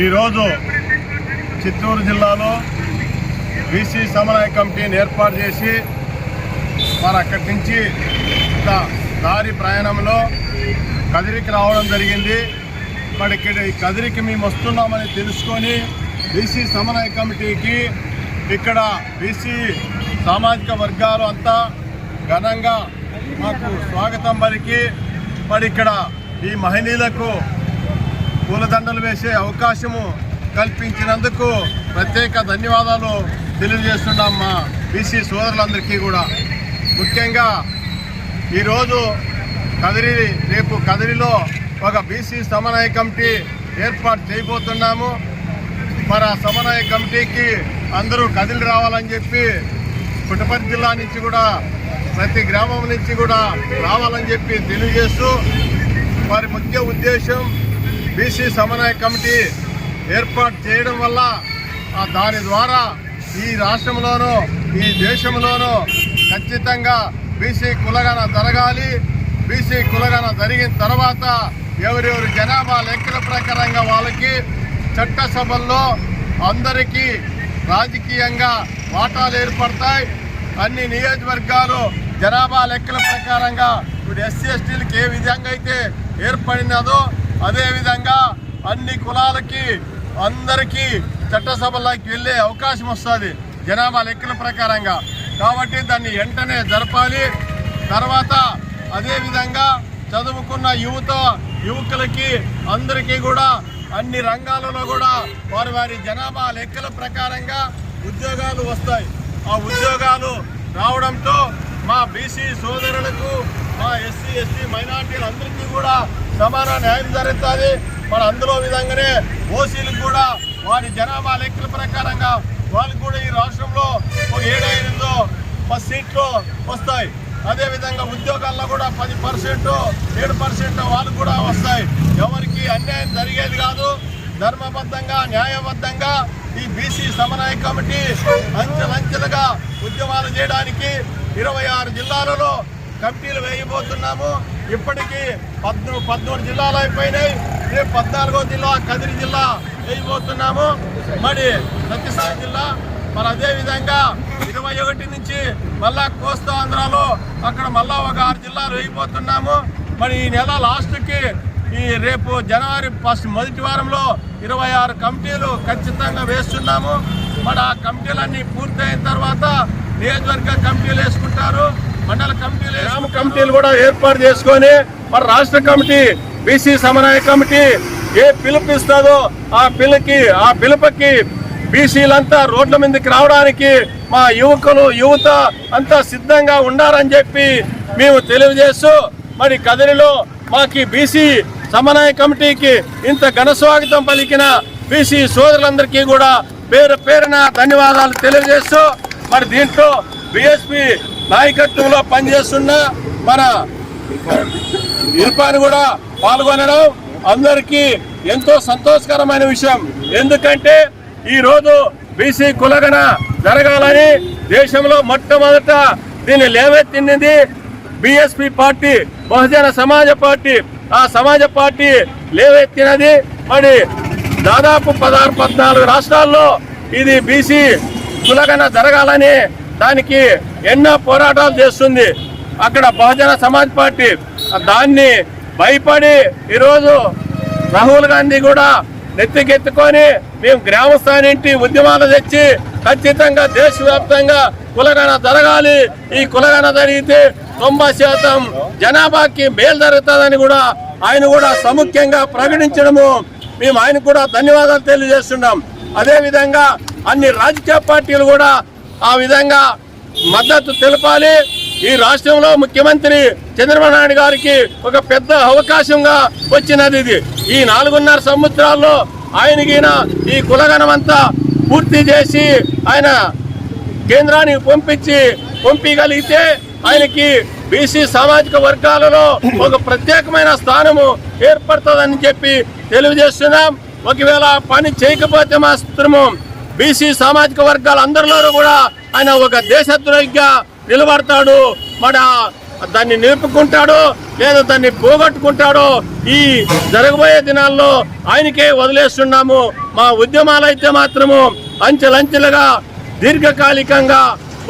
ఈరోజు చిత్తూరు జిల్లాలో బీసీ సమన్వయ కమిటీని ఏర్పాటు చేసి మరి అక్కడి నుంచి దారి ప్రయాణంలో కదిరికి రావడం జరిగింది. మరి ఇక్కడ కదిరికి మేము వస్తున్నామని తెలుసుకొని బీసీ సమన్వయ కమిటీకి ఇక్కడ బీసీ సామాజిక వర్గాలు అంతా ఘనంగా మాకు స్వాగతం పలికి మరి ఇక్కడ ఈ మహనీయులకు పూలదండలు వేసే అవకాశము కల్పించినందుకు ప్రత్యేక ధన్యవాదాలు తెలియజేస్తున్నాం మా బీసీ సోదరులందరికీ కూడా. ముఖ్యంగా ఈరోజు రేపు కదిరిలో ఒక బీసీ సమన్వయ కమిటీ ఏర్పాటు చేయబోతున్నాము. మరి ఆ సమన్వయ కమిటీకి అందరూ కదిలి రావాలని చెప్పి పుట్టపర్తి జిల్లా నుంచి కూడా ప్రతి గ్రామం నుంచి కూడా రావాలని చెప్పి తెలియజేస్తూ వారి ముఖ్య ఉద్దేశం బీసీ సమన్వయ కమిటీ ఏర్పాటు చేయడం వల్ల దాని ద్వారా ఈ రాష్ట్రంలోనూ ఈ దేశంలోనూ ఖచ్చితంగా బీసీ కులగణ జరగాలి. బీసీ కులగణ జరిగిన తర్వాత ఎవరెవరి జనాభా లెక్కల ప్రకారంగా వాళ్ళకి చట్టసభల్లో అందరికీ రాజకీయంగా వాటాలు ఏర్పడతాయి. అన్ని నియోజకవర్గాలు జనాభా లెక్కల ప్రకారంగా ఇప్పుడు ఎస్సీ ఎస్టీలకు ఏ విధంగా అయితే ఏర్పడినదో అదేవిధంగా అన్ని కులాలకి అందరికీ చట్టసభల్లోకి వెళ్ళే అవకాశం వస్తుంది జనాభా లెక్కల ప్రకారంగా. కాబట్టి దాన్ని వెంటనే జరపాలి. తర్వాత అదేవిధంగా చదువుకున్న యువకులకి అందరికీ కూడా అన్ని రంగాలలో కూడా వారి జనాభా లెక్కల ప్రకారంగా ఉద్యోగాలు వస్తాయి. ఆ ఉద్యోగాలు రావడంతో మా బీసీ సోదరులకు మా ఎస్సీ ఎస్టీ మైనార్టీలందరికీ కూడా సమాన న్యాయం జరుగుతుంది. మన అందులో విధంగానే ఓసీలకు కూడా వారి జనాభా లెక్కల ప్రకారంగా వాళ్ళకు కూడా ఈ రాష్ట్రంలో ఒక 7-8 సీట్లు వస్తాయి. అదేవిధంగా ఉద్యోగాల్లో కూడా 10%, 7% వాళ్ళకు కూడా వస్తాయి. ఎవరికి అన్యాయం జరిగేది కాదు. ధర్మబద్ధంగా న్యాయబద్ధంగా ఈ బీసీ సమన్వయ కమిటీ అంచెలంచెలుగా ఉద్యమాలు చేయడానికి 26 జిల్లాలలో కమిటీలు వేయబోతున్నాము. ఇప్పటికీ 13 జిల్లాలు అయిపోయినాయి. రేపు 14వ జిల్లా కదిరి జిల్లా వేయబోతున్నాము. మరి సత్యసాయి జిల్లా మరి అదేవిధంగా 21 నుంచి మళ్ళా కోస్తా ఆంధ్రాలో అక్కడ మళ్ళా ఒక 6 జిల్లాలు వేయబోతున్నాము. మరి ఈ నెల లాస్ట్కి రేపు జనవరి 1 మొదటి వారంలో 26 కమిటీలు ఖచ్చితంగా వేస్తున్నాము. మరి ఆ కమిటీలన్నీ పూర్తయిన తర్వాత నియోజకవర్గ కమిటీలు వేసుకుంటారు, మండల కమిటీలు, గ్రామ కమిటీలు కూడా ఏర్పాటు చేసుకొని మరి రాష్ట్ర కమిటీ బీసీ సమన్వయ కమిటీ ఏ పిలుపిస్తుందో ఆ పిలుపుకి బీసీలంతా రోడ్ల మీదకి రావడానికి మా యువత అంతా సిద్ధంగా ఉండాలని చెప్పి మేము తెలియజేస్తూ మరి కదిరిలో మాకి బీసీ సమన్వయ కమిటీకి ఇంత ఘన స్వాగతం పలికిన బీసీ సోదరులందరికీ కూడా పేరున ధన్యవాదాలు తెలియజేస్తూ మరి దీంట్లో బీఎస్పీ నాయకత్వంలో పనిచేస్తున్న మన ఇర్ఫాన్ కూడా పాల్గొనడం అందరికీ ఎంతో సంతోషకరమైన విషయం. ఎందుకంటే ఈరోజు బీసీ కులగణ జరగాలని దేశంలో మొట్టమొదట దీన్ని లేవెత్తింది బీఎస్పీ పార్టీ, బహుజన సమాజ పార్టీ. ఆ సమాజ పార్టీ లేవెత్తినది. మరి దాదాపు 16-14 రాష్ట్రాల్లో ఇది బీసీ కులగణ జరగాలని దానికి ఎన్నో పోరాటాలు చేస్తుంది. అక్కడ బహుజన సమాజ్ పార్టీ దాన్ని భయపడి ఈరోజు రాహుల్ గాంధీ కూడా నెత్తికెత్తుకొని మేము గ్రామ స్థాయి నుండి ఉద్యమాలు తెచ్చి ఖచ్చితంగా దేశవ్యాప్తంగా కులగణ జరగాలి. ఈ కులగణ జరిగితే 90% జనాభాకి మేలు జరుగుతుందని కూడా ఆయన కూడా సముఖ్యంగా ప్రకటించడము మేము ఆయనకు కూడా ధన్యవాదాలు తెలియజేస్తున్నాం. అదేవిధంగా అన్ని రాజకీయ పార్టీలు కూడా ఆ విధంగా మద్దతు తెలపాలి. ఈ రాష్ట్రంలో ముఖ్యమంత్రి చంద్రబాబు నాయుడు గారికి ఒక పెద్ద అవకాశంగా వచ్చినది ఇది. ఈ 4.5 సంవత్సరాల్లో ఆయనకిన ఈ కులగణమంతా పూర్తి చేసి ఆయన కేంద్రానికి పంపించగలిగితే ఆయనకి బీసీ సామాజిక వర్గాలలో ఒక ప్రత్యేకమైన స్థానము ఏర్పడుతుందని చెప్పి తెలియజేస్తున్నాం. ఒకవేళ పని చేయకపోతే మాత్రము బీసీ సామాజిక వర్గాలందరిలో కూడా ఆయన ఒక దేశద్రోహిగా నిలబడతాడు. మరి దాన్ని నిలుపుకుంటాడో లేదా దాన్ని పోగొట్టుకుంటాడో ఈ జరగబోయే దినాల్లో ఆయనకే వదిలేస్తున్నాము. మా ఉద్యమాలైతే మాత్రము అంచెలంచెలుగా దీర్ఘకాలికంగా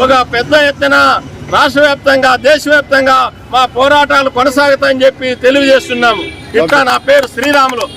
ఒక పెద్ద ఎత్తున రాష్ట్ర వ్యాప్తంగా దేశవ్యాప్తంగా మా పోరాటాలు కొనసాగుతాయని చెప్పి తెలియజేస్తున్నాము. ఇట్లా నా పేరు శ్రీరాములు.